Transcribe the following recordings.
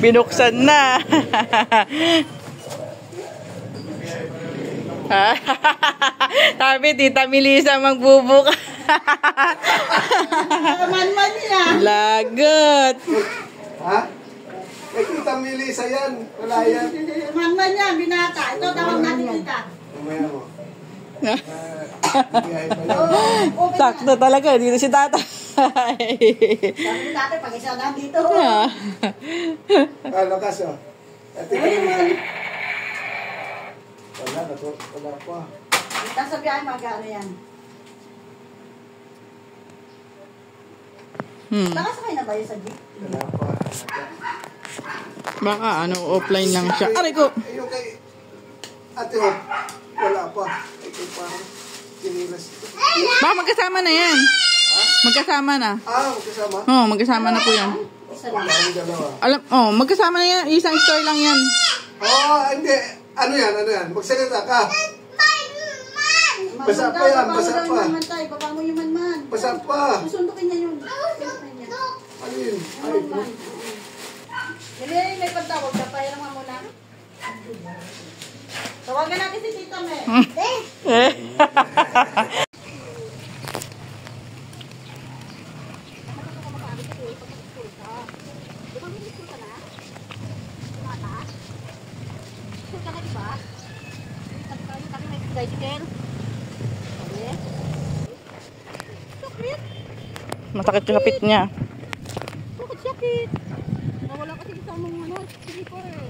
Binuksan na. Sabi, Tita Melissa magbubuka. Man-man yan. Lagot. Ha? Kay Tita Melissa yan. Wala yan. Man-man yan, binata. Ito, tawag natin kita. Umaya mo. Sakto talaga, dito si Tata. Sabi ni tatay, pag isa nandito. Lakas o. Wala pa. Nasa biyahe, magkano yan? Nakasakay na ba yun sa jeep? Wala pa. Baka offline lang siya. Aray ko! Yung kay Ate Hope, wala pa. Ay, kay parang kinilas ito. Baka magkasama na yan. Magkasama na. Magkasama? Oo, magkasama na po yan. Isa lang. Ang dalawa. Magkasama na yan. Isang store lang yan. Hindi. Ano yan? Magsalita ka. Basa pa yan, basa pa. Baba mo yung man-man. Basa pa. Susundukin niya yun. Ano yun? May pagtawag ka pa, hirang mo muna. Tawagan natin si Tita Me. Masakit yung kapit niya. Bakit sakit? Nawala kasi sa mga slipper eh.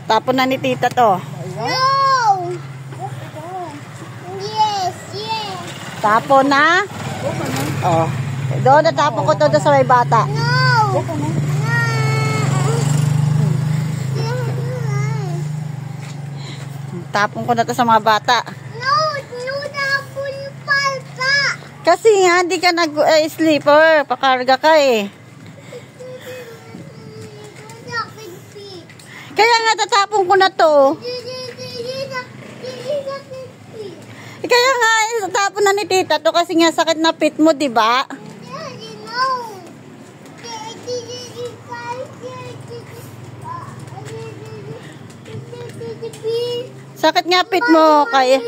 Tapon na ni Tita to. No! Yes, yes. Tapon na? Oh. Doon natapon ko to doon sa may bata. No! Tapon ko na to sa mga bata. No! No, tapon yung palta. Kasi nga, hindi ka nag-sleeper. Pakarga ka eh. Kaya nga tatapon ko na to. Kaya nga tatapon na ni Tita to kasi nga sakit na pit mo, di ba? Sakit nga pit mo kaya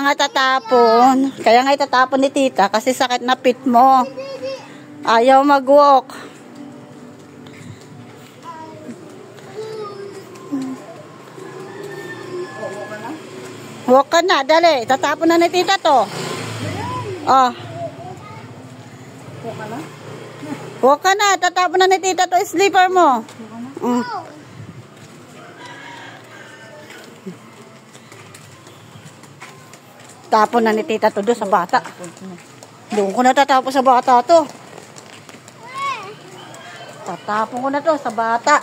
nga tatapon. Kaya nga itatapon ni Tita kasi sakit na pit mo. Ayaw mag-walk. Walk ka na, dali. Tatapon na ni Tita to. Oh. Huwag ka na. Tatapon na ni tita to sleeper mo. Mm. Tapon na ni tita to doon sa bata. Doon ko na tatapon sa bata to. Tatapon ko na to sa bata.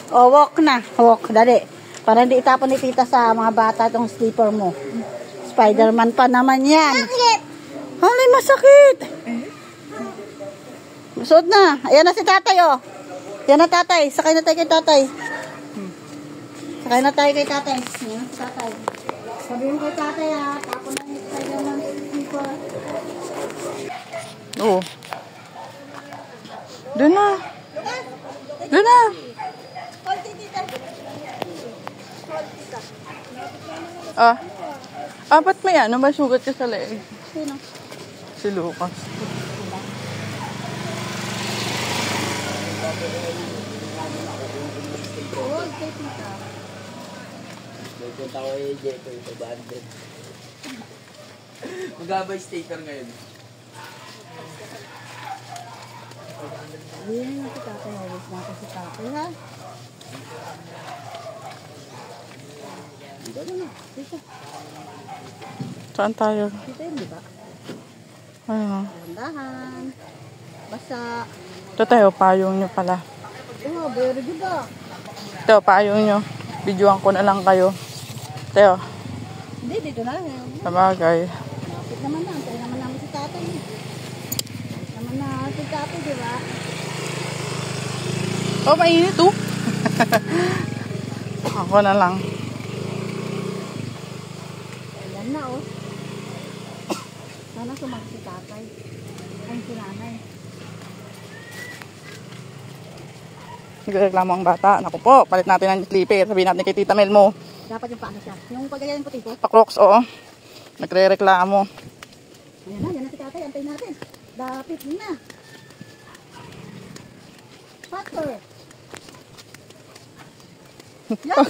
O, walk na. Walk, dali. Para hindi itapon ni tita sa mga bata tong sleeper mo. Spider-Man pa naman yan. Halay, masakit. Masod na. Ayan na si tatay, oh. Ayan na tatay. Sakay na tayo kay tatay. Sakay na tayo kay tatay. Ayan na si tatay. Sabihin mo kay tatay, ha. Tapon na yung Spider-Man sleeper. Oo. Doon na. Doon na. Ba't may ano? May sugat ka sa leeg? Sino? Si Lucas. Magabay sticker ngayon. Ayan na si tatay. Alis na ako si tatay, ha? Dito na. Dito. Saan tayo? Dito yun, di ba? Ayun. Dahan. Basta. Ito tayo, payong nyo pala. Oh, very good, ah. Ito, payong nyo. Videoan ko na lang kayo. Ito, Hindi, dito na. sabagay. Lapit naman na. Antayin naman namin si tatay. Lapit naman na si tatay, di ba? Oh, mainit oh. Ako na lang. Ayan na, oh. Sana sumag si tatay. Ay, si nanay. Nagreklamo ang bata. Naku po, palit natin ang slipper. Sabihin natin kay Tita Mel mo. Dapat yung paano siya. Yung pagkagayan puti ko. Pa-Crocs, oo. Nagre-reklamo. Ayan na si tatay. Antayin natin. Dapit na. Faster. Yan.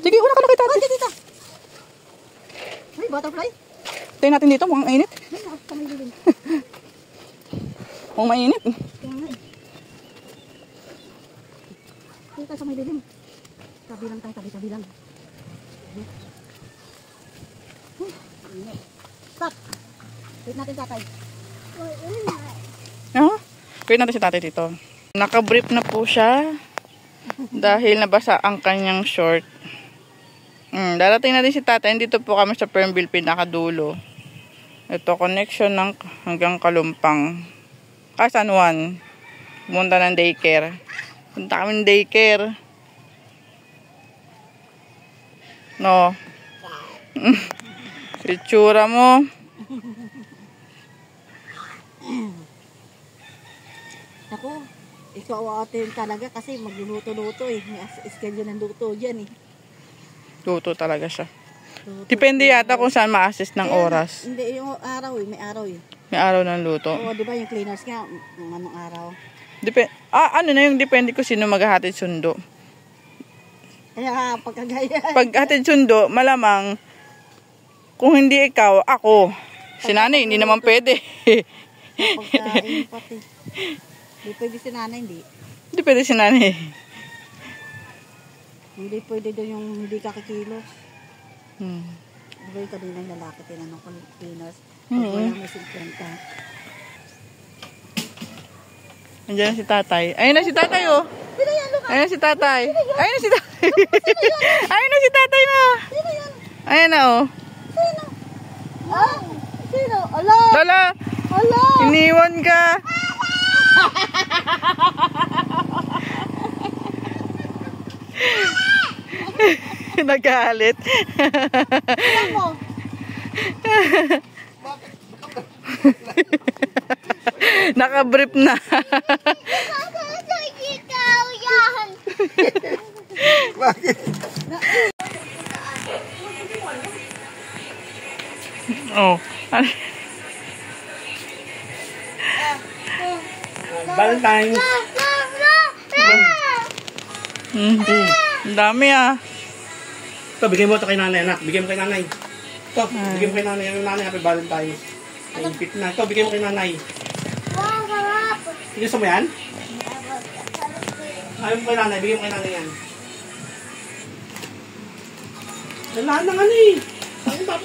Sige, una ka na kay Tati. Oh, dito. Ay, butterfly. Tayo natin dito, mukhang mainit. Ay, kamay din. Mukhang mainit. Kaya nga eh. Dito sa may dilim. Tabi lang tayo, tabi lang. Stop. Wait natin tatay. Wait natin si Tati dito. Naka-brief na po siya. Dahil nabasa ang kanyang short. Darating natin si Tata. Dito po kami sa Fernville pinakadulo. Ito connection ng hanggang Kalumpang. San Juan. Pumunta ng daycare. Punta kami ng daycare. No. Itsura mo. Ako, ikaw atin talaga kasi magluluto-luto eh. May schedule ng luto dyan eh. Luto talaga siya. Luto. Depende yata kung saan ma-assist ng oras. Hindi, yung araw eh. May araw eh. May araw ng luto. Oo, di ba yung cleaners nga, anong araw. Ano na yung depende ko sino maghahatid sundo. Kaya pagkagaya. Pag hatid sundo, malamang kung hindi ikaw, ako. Si nanay, hindi naman pwede. Pagkain pati. Hindi pwede si nanay, hindi. Hindi pwede si nanay. Hindi pwede doon yung hindi kakikilos. Hmm. Di ba yung kanina yung lalaki tinanong ko ng cleaners? Hmm. Pag wala may 50. Andiyan na si tatay. Ayun na si tatay, oh. Ayun na si tatay. Ayun na si tatay. Ayun na si tatay na. Sino yan? Ayun na, oh. Sino? Ah? Sino? Ala! Lala, Ala! iniwan ka. Nagalit. Alam mo? Naka-brief na. Ikaw yan. Bakit? Oh. Valentine. Ang dami ah. Ito, bigay mo ito kay nanay, anak. Bigay mo kay nanay. Ito, bigay mo kay nanay. Yung nanay, happy Valentine. Mahigpit na. Ito, bigay mo kay nanay. Wow, sarap. Gusto mo yan? Ayaw mo kay nanay, bigay mo kay nanay yan. Wala na nga eh. Ano ba?